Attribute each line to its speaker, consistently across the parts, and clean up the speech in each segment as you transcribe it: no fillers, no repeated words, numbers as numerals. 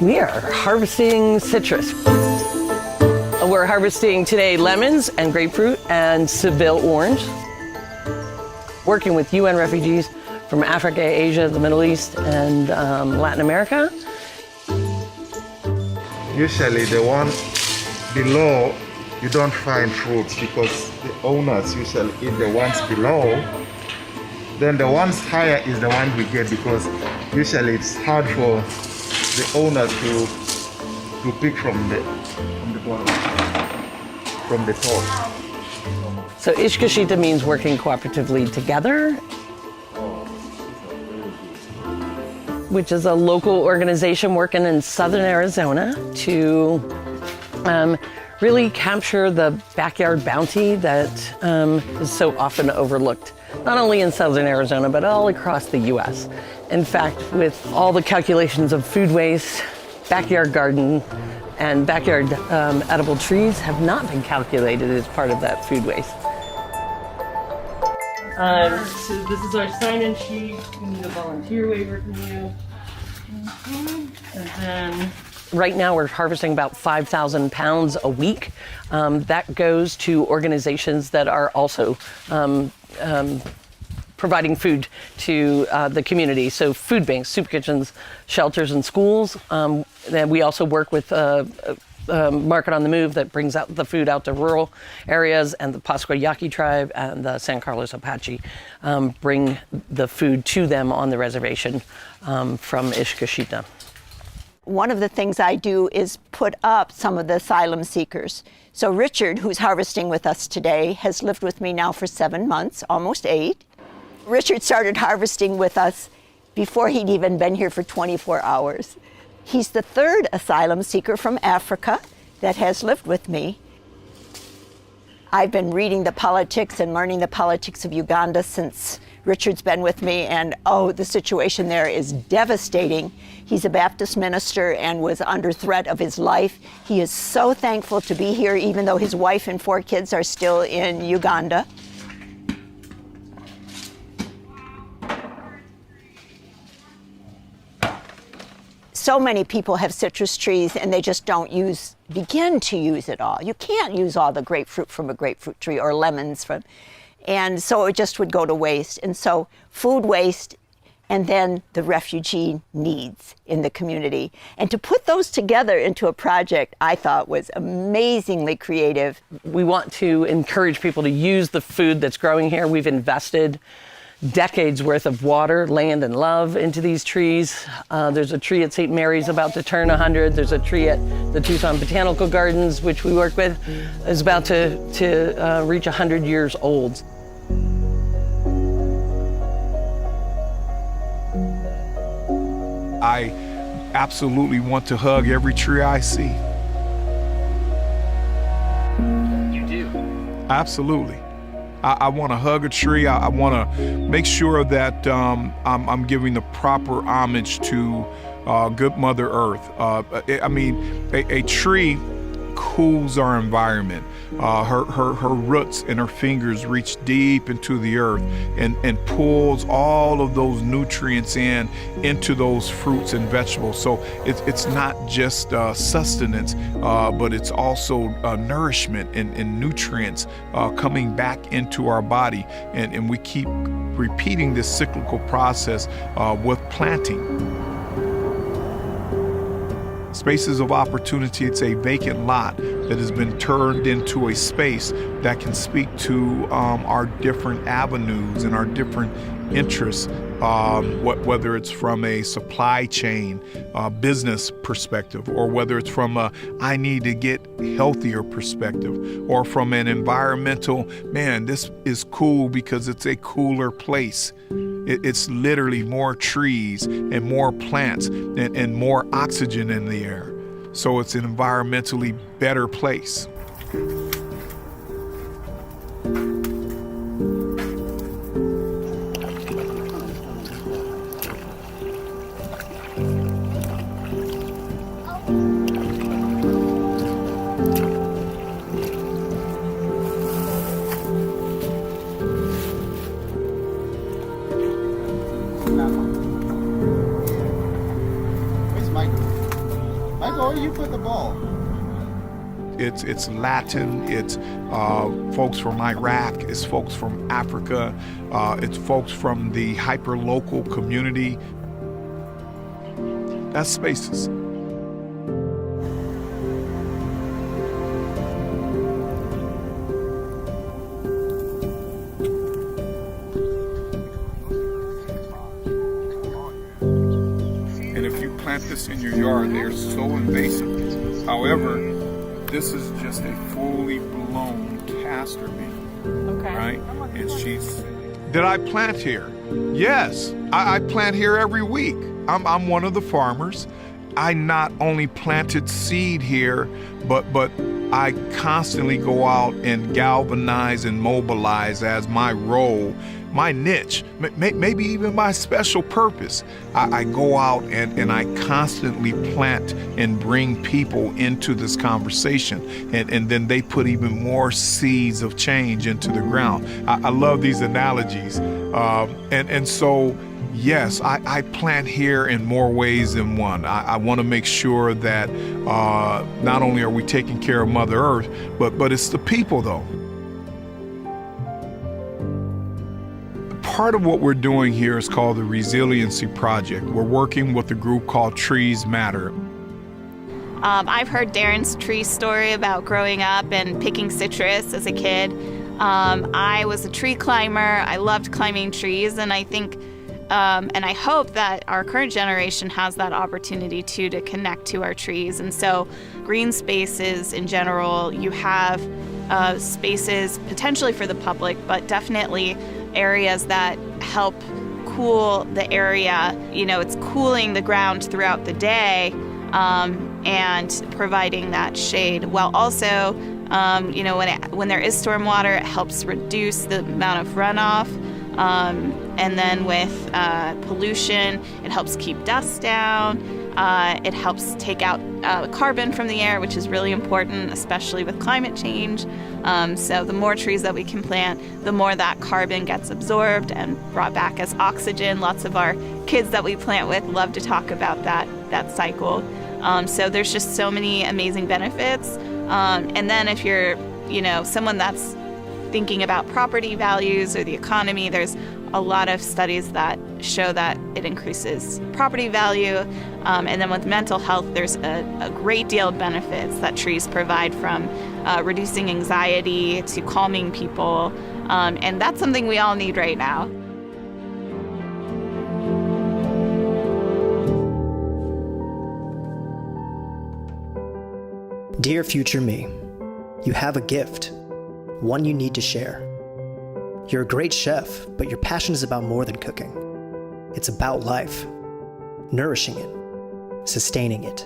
Speaker 1: We are harvesting citrus. We're harvesting today lemons and grapefruit and Seville orange. Working with UN refugees from Africa, Asia, the Middle East, and Latin America.
Speaker 2: Usually the one below, you don't find fruits because the owners usually eat the ones below. Then the ones higher is the one we get because usually it's hard for the owners to pick from the bottom, from the top.
Speaker 1: So Ishkashita means working cooperatively together, which is a local organization working in southern Arizona to really capture the backyard bounty that is so often overlooked, not only in southern Arizona, but all across the US. In fact, with all the calculations of food waste, backyard garden, and backyard edible trees have not been calculated as part of that food waste. So this is our sign-in sheet. We need a volunteer waiver from you. And then right now we're harvesting about 5,000 pounds a week. That goes to organizations that are also providing food to the community. So food banks, soup kitchens, shelters, and schools. Then we also work with Market on the Move that brings out the food out to rural areas, and the Pascua Yaqui tribe and the San Carlos Apache bring the food to them on the reservation from Ishkashita.
Speaker 3: One of the things I do is put up some of the asylum seekers. So Richard, who's harvesting with us today, has lived with me now for 7 months, almost 8. Richard started harvesting with us before he'd even been here for 24 hours. He's the 3rd asylum seeker from Africa that has lived with me. I've been reading the politics and learning the politics of Uganda since Richard's been with me, and the situation there is devastating. He's a Baptist minister and was under threat of his life. He is so thankful to be here, even though his wife and 4 kids are still in Uganda. So many people have citrus trees and they just don't begin to use it all. You can't use all the grapefruit from a grapefruit tree or lemons and so it just would go to waste. And so food waste and then the refugee needs in the community. And to put those together into a project I thought was amazingly creative.
Speaker 1: We want to encourage people to use the food that's growing here. We've invested decades worth of water, land, and love into these trees. There's a tree at St. Mary's about to turn 100. There's a tree at the Tucson Botanical Gardens, which we work with, is about to reach 100 years old.
Speaker 4: I absolutely want to hug every tree I see.
Speaker 1: You do?
Speaker 4: Absolutely. I want to hug a tree. I want to make sure that I'm giving the proper homage to good Mother Earth. A tree cools our environment. Her roots and her fingers reach deep into the earth and pulls all of those nutrients into those fruits and vegetables. So it's not just sustenance, but it's also nourishment and nutrients coming back into our body. And we keep repeating this cyclical process with planting. Spaces of Opportunity, it's a vacant lot that has been turned into a space that can speak to our different avenues and our different interests, whether it's from a supply chain business perspective, or whether it's from a I need to get healthier perspective, or from an environmental, this is cool because it's a cooler place. It's literally more trees and more plants and more oxygen in the air. So it's an environmentally better place.
Speaker 2: Where you put the ball?
Speaker 4: It's Latin, it's folks from Iraq, it's folks from Africa, it's folks from the hyper-local community. That's Spaces. And if you plant this in your yard, they're so invasive. However, this is just a fully blown castor bean. Okay. Right? And she's. Did I plant here? Yes, I plant here every week. I'm one of the farmers. I not only planted seed here, but I constantly go out and galvanize and mobilize as my role, my niche, maybe even my special purpose. I go out and I constantly plant and bring people into this conversation, and then they put even more seeds of change into the ground. I love these analogies. And so, yes, I plant here in more ways than one. I want to make sure that not only are we taking care of Mother Earth, but it's the people, though. Part of what we're doing here is called the Resiliency Project. We're working with a group called Trees Matter.
Speaker 5: I've heard Darren's tree story about growing up and picking citrus as a kid. I was a tree climber. I loved climbing trees, and I think and I hope that our current generation has that opportunity too, to connect to our trees. And so green spaces in general, you have spaces potentially for the public, but definitely areas that help cool the area. You know, it's cooling the ground throughout the day and providing that shade, while also, you know, when there is stormwater, it helps reduce the amount of runoff. And then with pollution, it helps keep dust down. It helps take out carbon from the air, which is really important, especially with climate change. So the more trees that we can plant, the more that carbon gets absorbed and brought back as oxygen. Lots of our kids that we plant with love to talk about that cycle. So there's just so many amazing benefits. And then if you're, you know, someone that's thinking about property values or the economy, there's a lot of studies that show that it increases property value. And then with mental health, there's a great deal of benefits that trees provide, from reducing anxiety to calming people. And that's something we all need right now.
Speaker 6: Dear future me, you have a gift, one you need to share. You're a great chef, but your passion is about more than cooking. It's about life, nourishing it, sustaining it,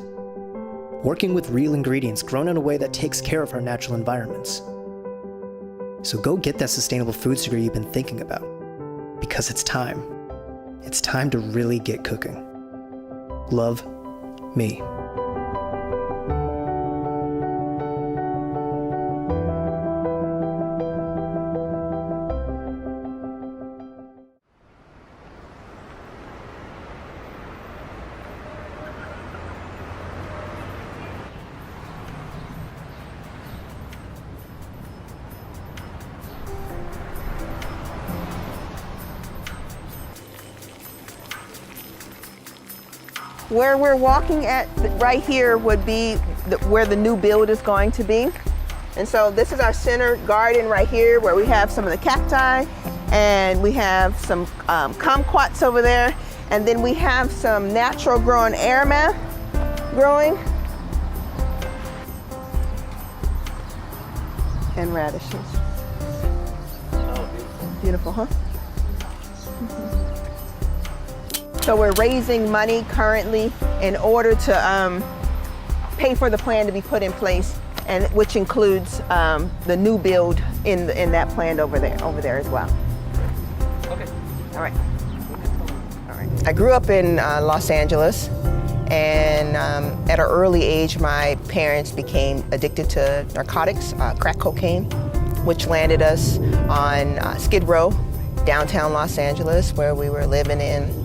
Speaker 6: working with real ingredients grown in a way that takes care of our natural environments. So go get that sustainable foods degree you've been thinking about, because it's time. It's time to really get cooking. Love, me.
Speaker 7: Where we're walking at right here would be where the new build is going to be. And so this is our center garden right here, where we have some of the cacti, and we have some kumquats over there, and then we have some natural growing aromath growing, and radishes. Oh, beautiful, huh? So we're raising money currently in order to pay for the plan to be put in place, and which includes the new build in that plan over there as well. Okay. All right. All right. I grew up in Los Angeles, and at an early age, my parents became addicted to narcotics, crack cocaine, which landed us on Skid Row, downtown Los Angeles, where we were living in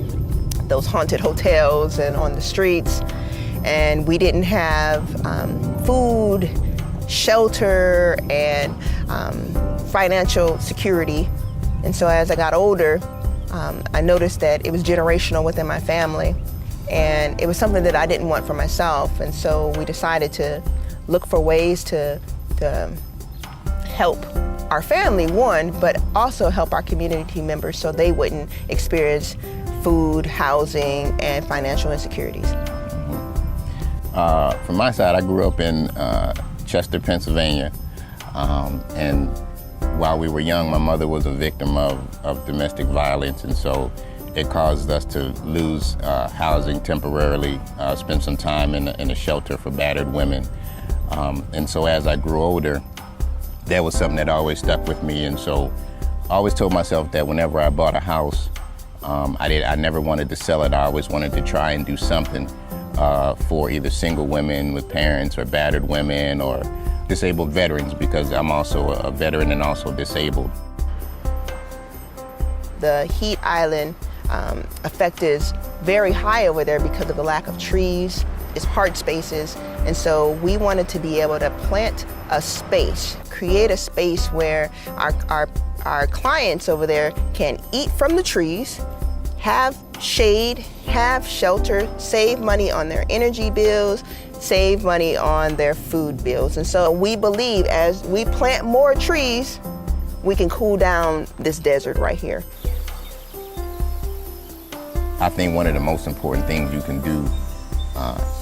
Speaker 7: those haunted hotels and on the streets. and we didn't have food, shelter, and financial security. And so as I got older, I noticed that it was generational within my family, and it was something that I didn't want for myself. And so we decided to look for ways to help our family, one, but also help our community members so they wouldn't experience food, housing, and financial insecurities.
Speaker 8: From my side, I grew up in Chester, Pennsylvania, and while we were young, my mother was a victim of domestic violence, and so it caused us to lose housing temporarily, spend some time in a shelter for battered women. And so as I grew older, that was something that always stuck with me, and so I always told myself that whenever I bought a house, I never wanted to sell it. I always wanted to try and do something for either single women with parents or battered women or disabled veterans, because I'm also a veteran and also disabled.
Speaker 7: The heat island effect is very high over there because of the lack of trees. It's hard spaces, and so we wanted to be able to plant a space, create a space where our clients over there can eat from the trees, have shade, have shelter, save money on their energy bills, save money on their food bills. And so we believe as we plant more trees, we can cool down this desert right here.
Speaker 8: I think one of the most important things you can do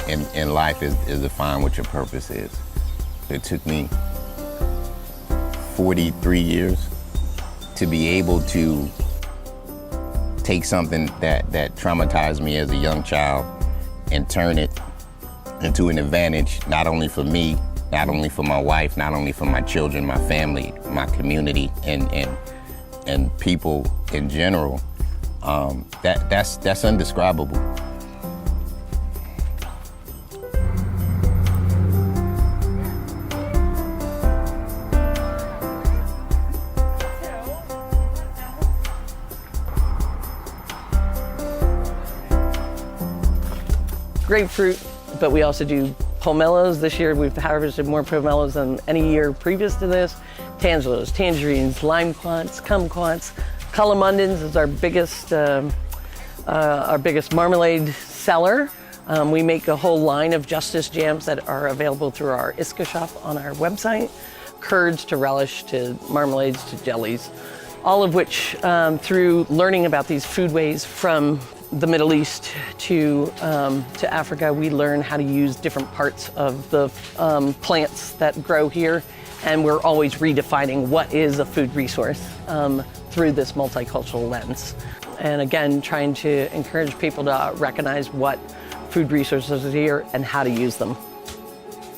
Speaker 8: in life is define what your purpose is. It took me 43 years to be able to take something that traumatized me as a young child and turn it into an advantage, not only for me, not only for my wife, not only for my children, my family, my community, and people in general. That's indescribable.
Speaker 1: Grapefruit, but we also do pomelos. This year we've harvested more pomelos than any year previous to this. Tangelos, tangerines, limequats, kumquats. Calamundins is our biggest marmalade seller. We make a whole line of Justice jams that are available through our ISCA shop on our website. Curds to relish to marmalades to jellies, all of which through learning about these foodways from the Middle East to Africa, we learn how to use different parts of the plants that grow here, and we're always redefining what is a food resource through this multicultural lens. And again, trying to encourage people to recognize what food resources are here and how to use them.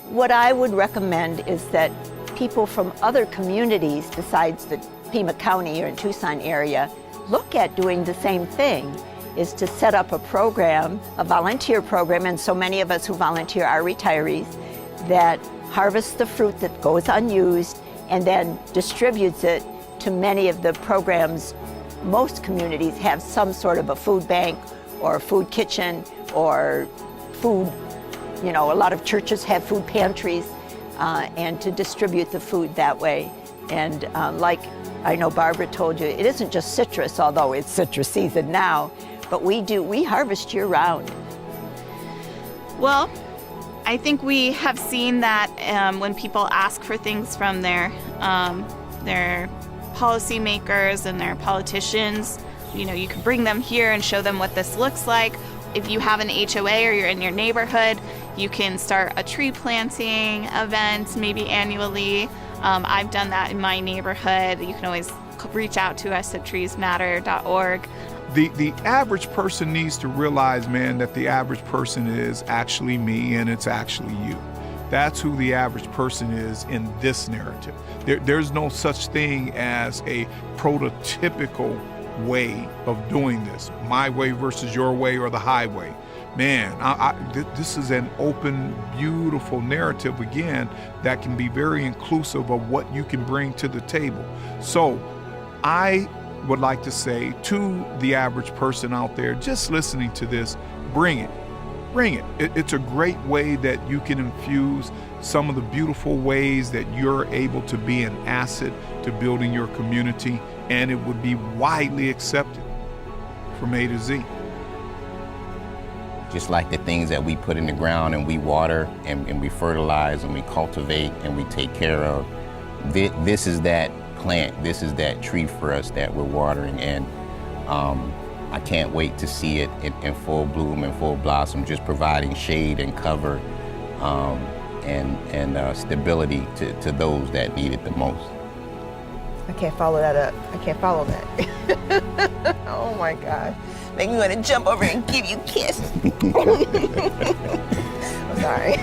Speaker 3: What I would recommend is that people from other communities besides the Pima County or in Tucson area look at doing the same thing, is to set up a program, a volunteer program, and so many of us who volunteer are retirees, that harvests the fruit that goes unused and then distributes it to many of the programs. Most communities have some sort of a food bank or a food kitchen or food, a lot of churches have food pantries, and to distribute the food that way. And like I know Barbara told you, it isn't just citrus, although it's citrus season now, but we harvest year round.
Speaker 5: Well, I think we have seen that when people ask for things from their policymakers and their politicians, you can bring them here and show them what this looks like. If you have an HOA or you're in your neighborhood, you can start a tree planting event maybe annually. I've done that in my neighborhood. You can always reach out to us at treesmatter.org.
Speaker 4: The average person needs to realize, man, that the average person is actually me and it's actually you. That's who the average person is in this narrative. There's no such thing as a prototypical way of doing this. My way versus your way or the highway. Man, this is an open, beautiful narrative, again, that can be very inclusive of what you can bring to the table. So I would like to say to the average person out there just listening to this, bring it. bring it. It's a great way that you can infuse some of the beautiful ways that you're able to be an asset to building your community, and it would be widely accepted from A to Z.
Speaker 8: Just like the things that we put in the ground and we water and we fertilize and we cultivate and we take care of, this is that plant, this is that tree for us that we're watering. And I can't wait to see it in full bloom and full blossom, just providing shade and cover and stability to those that need it the most.
Speaker 7: I can't follow that up. I can't follow that. Oh my God. Make me want to jump over and give you a kiss. I'm sorry.